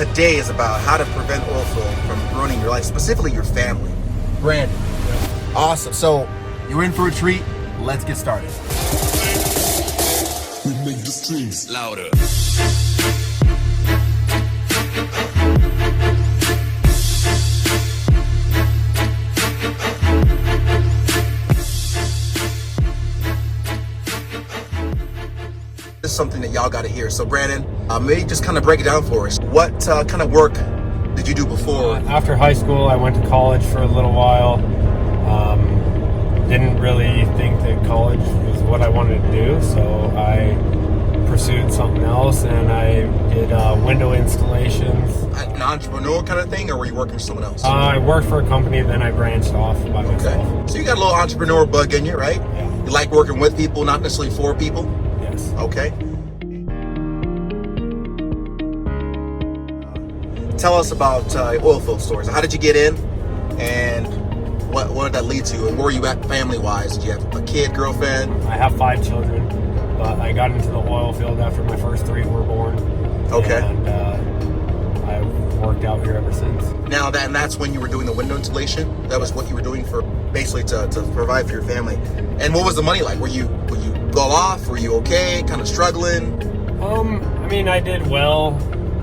today is about how to prevent oil spill from ruining your life, specifically your family. Brandon. Yeah. Awesome. So you're in for a treat. Let's get started. We make the streams louder. This is something that y'all got to hear. So Brandon, maybe just kind of break it down for us. What kind of work did you do before? After high school, I went to college for a little while. Didn't really think that college was what I wanted to do, so I pursued something else, and I did window installations. An entrepreneur kind of thing, or were you working for someone else? I worked for a company, then I branched off by myself. Okay. So you got a little entrepreneur bug in you, right? Yeah. You like working with people, not necessarily for people? Yes. Okay. Tell us about Oilfield stores. How did you get in, and what did that lead to, and where were you at family-wise? Did you have a kid, girlfriend? I have 5 children, but I got into the oil field after my first 3 were born. Okay. And I've worked out here ever since. Now that's when you were doing the window installation? That was what you were doing for basically to provide for your family. And what was the money like? Were you well off? Were you okay? Kind of struggling? I mean, I did well.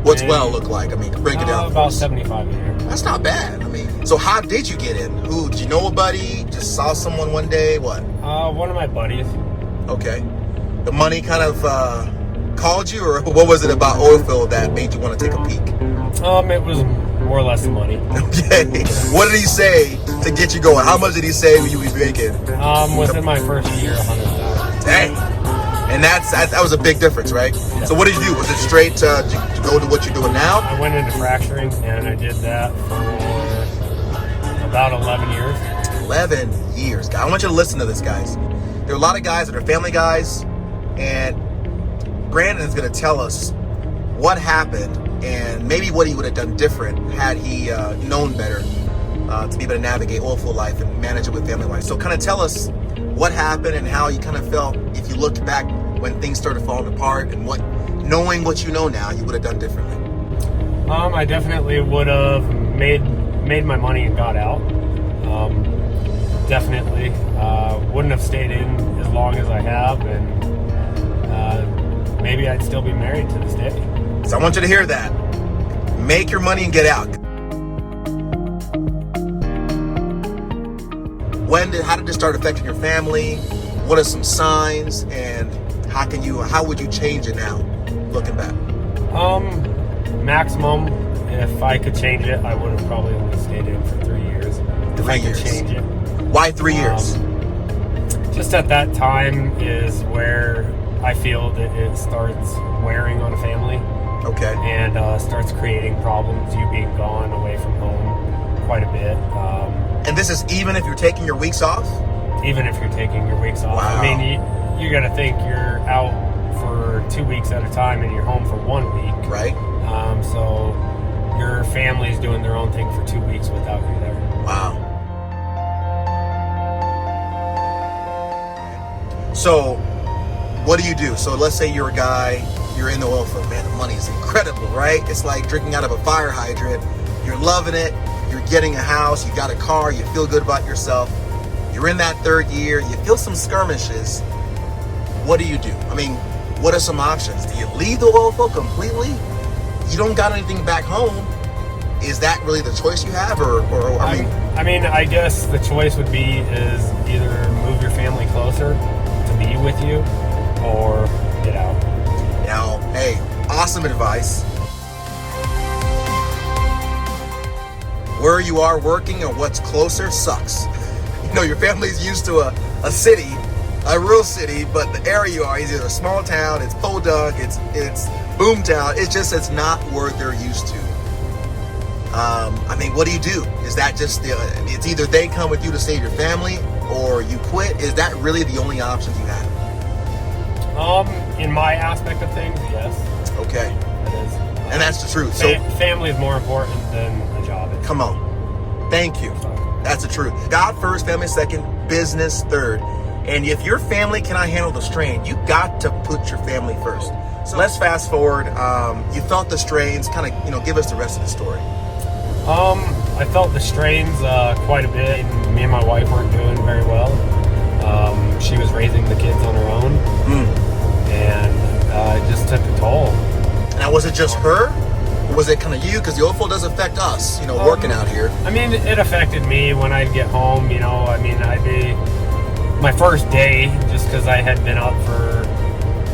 What's well look like? I mean, break it down. About 75 a year. That's not bad. I mean, so how did you get in? Who, did you know a buddy? Just saw someone one day? What? One of my buddies. Okay. The money kind of called you, or what was it about Oilfield that made you want to take a peek? It was more or less the money. Okay. What did he say to get you going? How much did he say you was making? Within my first year, $100,000. Dang. And that was a big difference, right? Yeah. So what did you do? Was it straight to go to what you're doing now? I went into fracturing, and I did that for about 11 years. 11 years. I want you to listen to this, guys. There are a lot of guys that are family guys, and Brandon is going to tell us what happened and maybe what he would have done different had he known better to be able to navigate oilfield life and manage it with family life. So kind of tell us what happened and how you kind of felt if you looked back when things started falling apart, and what, knowing what you know now, you would have done differently. I definitely would have made my money and got out. Definitely wouldn't have stayed in as long as I have, and maybe I'd still be married to this day. So I want you to hear that. Make your money and get out. How did this start affecting your family? What are some signs, and how would you change it now, looking back? Maximum, if I could change it, I would have probably only stayed in for 3 years. If I could change it. Why 3 years? Just at that time is where I feel that it starts wearing on a family. Okay. And starts creating problems, you being gone away from home quite a bit. And this is even if you're taking your weeks off? Even if you're taking your weeks off. Wow. I mean, you got to think you're out for 2 weeks at a time and you're home for 1 week. Right. So your family's doing their own thing for 2 weeks without you there. Wow. So what do you do? So let's say you're a guy, you're in the oil field, man, the money is incredible, right? It's like drinking out of a fire hydrant. You're loving it. You're getting a house, you got a car, you feel good about yourself. You're in that 3rd year, you feel some skirmishes. What do you do? I mean, what are some options? Do you leave the oil field completely? You don't got anything back home. Is that really the choice you have, or I guess the choice would be is either move your family closer to be with you, or get out. Now, hey, awesome advice. Where you are working or what's closer sucks. You know, your family's used to a city, a real city, but the area you are is either a small town, it's Podunk, it's boomtown. It's not where they're used to. I mean, what do you do? Is that just it's either they come with you to save your family or you quit? Is that really the only options you have? In my aspect of things, yes. Okay. It is. And that's the truth. So family is more important than a job. Come on. Thank you. That's the truth. God first, family second, business third. And if your family cannot handle the strain, you got to put your family first. So let's fast forward. You felt the strains. Kind of, give us the rest of the story. I felt the strains quite a bit. Me and my wife weren't doing very well. She was raising the kids on her own, and it just took a toll. Now, was it just her? Or was it kind of you? Because the Oilfield does affect us, working out here. I mean, it affected me when I'd get home, I'd be my first day, just because I had been up for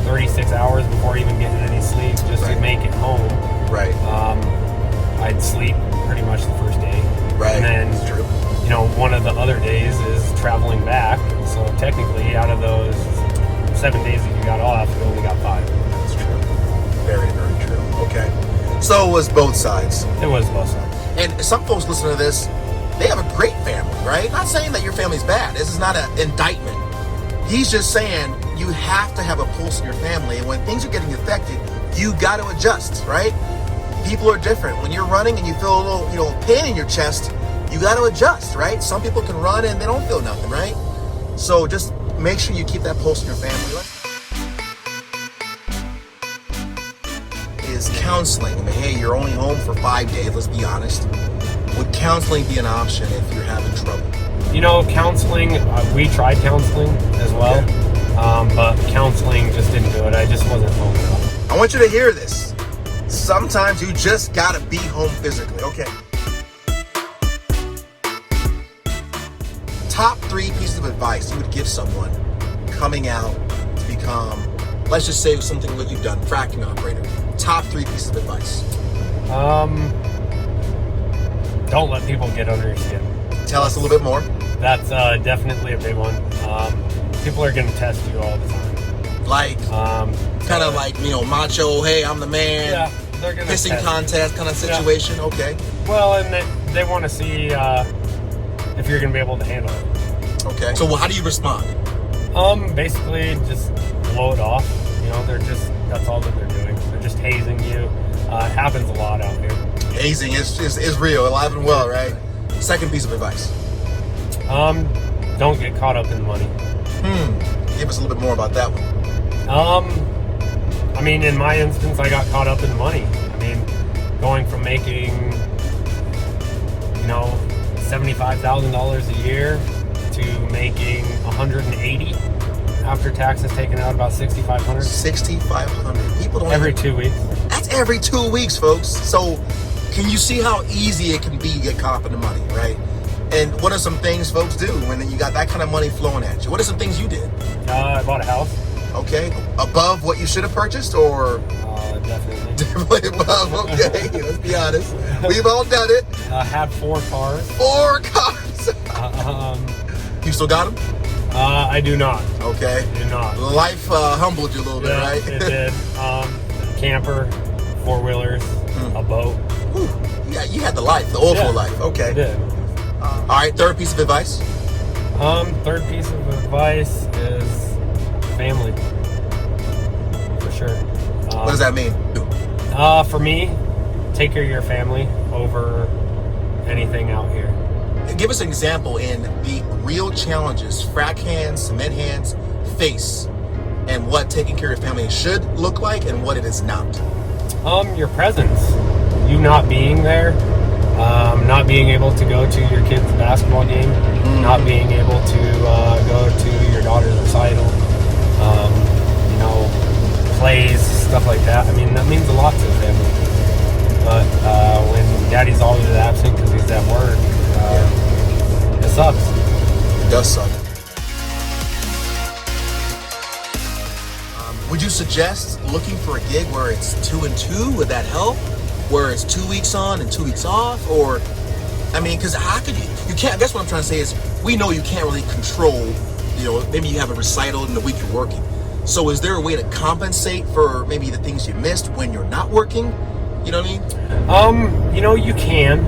36 hours before even getting any sleep, just to make it home. Right. I'd sleep pretty much the first day. Right. And then, that's true. One of the other days is traveling back. So technically, out of those 7 days that you got off, you only got 5. That's true. Very, very true. Okay. So it was both sides. It was both sides. And some folks listen to this, they have a great family, right? Not saying that your family's bad. This is not an indictment. He's just saying you have to have a pulse in your family. And when things are getting affected, you got to adjust, right? People are different. When you're running and you feel a little, pain in your chest, you got to adjust, right? Some people can run and they don't feel nothing, right? So just make sure you keep that pulse in your family. Is counseling. I mean, hey, you're only home for 5 days, let's be honest. Would counseling be an option if you're having trouble? Counseling, we tried counseling as well, but counseling just didn't do it. I just wasn't home enough. I want you to hear this. Sometimes you just gotta be home physically. Okay. Top 3 pieces of advice you would give someone coming out to become, let's just say something that you've done, fracking operator. Top 3 pieces of advice. Don't let people get under your skin. Tell us a little bit more. That's definitely a big one. People are going to test you all the time. Like, kind of like, macho, hey, I'm the man. Yeah, they're going to pissing contest kind of situation. Yeah. Okay. Well, and they want to see if you're going to be able to handle it. Okay. So how do you respond? Basically, just blow it off. That's all that they're doing. They're just hazing you. It happens a lot out here. Hazing is real, alive and well, right? Second piece of advice. Don't get caught up in money. Give us a little bit more about that one. In my instance, I got caught up in money. Going from making, $75,000 a year to making $180 after taxes taken out, about $6,500. $6,500. People don't every 2 weeks. That's every 2 weeks, folks. So can you see how easy it can be to get caught up in the money, right? And what are some things folks do when you got that kind of money flowing at you? What are some things you did? I bought a house. Okay. Above what you should have purchased, or? Definitely. Definitely above. Okay. Let's be honest. We've all done it. I had 4 cars. 4 cars. You still got them? I do not. Okay. I do not. Life humbled you a little bit, right? It did. Camper, 4-wheelers, a boat. Whew. Yeah, you had the life, the Oilfield life. Okay. I did. All right, third piece of advice. Third piece of advice is family. For sure. What does that mean? For me, take care of your family over anything out here. Give us an example in the real challenges frac hands, cement hands face, and what taking care of your family should look like and what it is not. Your presence. You not being there. Not being able to go to your kid's basketball game. Not being able to go to your daughter's recital. Plays, stuff like that. That means a lot to the family. But when daddy's always absent because he's at work, it sucks. It does suck. Would you suggest looking for a gig where it's 2 and 2? Would that help? Where it's 2 weeks on and 2 weeks off? Or, because how could you can't, I guess what I'm trying to say is, we know you can't really control, maybe you have a recital in the week you're working. So is there a way to compensate for maybe the things you missed when you're not working? You know what I mean? You can,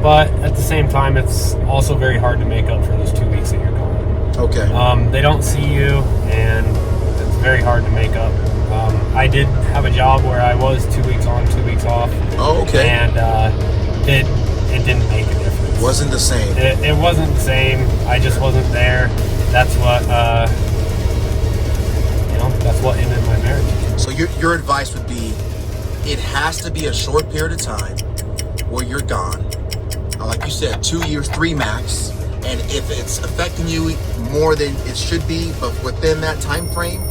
but at the same time, it's also very hard to make up for those 2 weeks that you're gone. Okay. They don't see you, and it's very hard to make up. I did have a job where I was 2 weeks on, 2 weeks off. Oh, okay. And it didn't make a difference. Wasn't the same. It wasn't the same. I just wasn't there. That's what, that's what ended my marriage. So your advice would be, it has to be a short period of time where you're gone. Like you said, 2 years, 3 max. And if it's affecting you more than it should be, but within that time frame,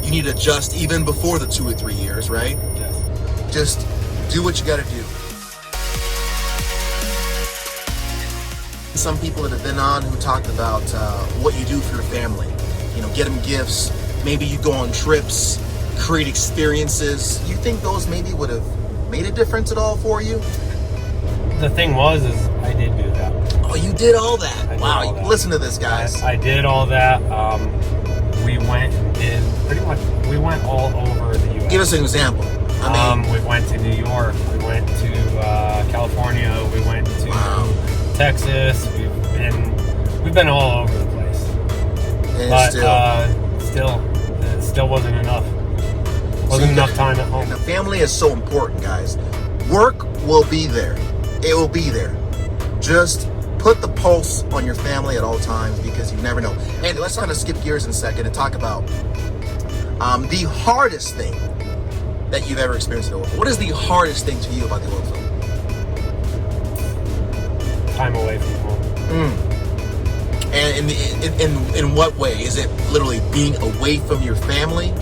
you need to adjust even before the 2 or 3 years, right? Yes. Just do what you got to do. Some people that have been on who talked about what you do for your family. You know, get them gifts. Maybe you go on trips, create experiences. You think those maybe would have made a difference at all for you? The thing was, is I did do that. Oh, you did all that? Wow, listen to this, guys. I did all that. We went we went all over the U.S. Give us an example. I mean, we went to New York. We went to California. We went to Texas. We've been all over the place. But it still wasn't enough. Wasn't enough time at home. And the family is so important, guys. Work will be there. It will be there. Just put the pulse on your family at all times, because you never know. And let's kind of skip gears in a second and talk about the hardest thing that you've ever experienced in the oil field. What is the hardest thing to you about the oil field? Time away from home. And in what way? Is it literally being away from your family?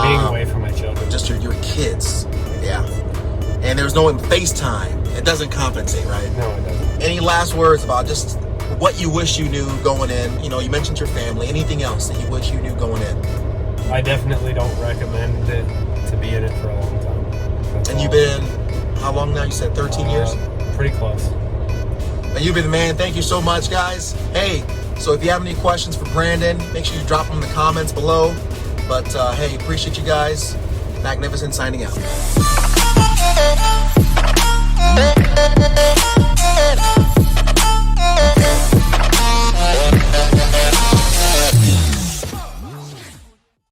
Being away from my children. Just your kids. Yeah. And there's no FaceTime. It doesn't compensate, right? No, it doesn't. Any last words about just what you wish you knew going in? You know, you mentioned your family. Anything else that you wish you knew going in? I definitely don't recommend it to be in it for a long time. And you've been, how long now? You said 13 years? Pretty close. And you've been the man. Thank you so much, guys. Hey, so if you have any questions for Brandon, make sure you drop them in the comments below. But hey, appreciate you guys. Magnificent signing out.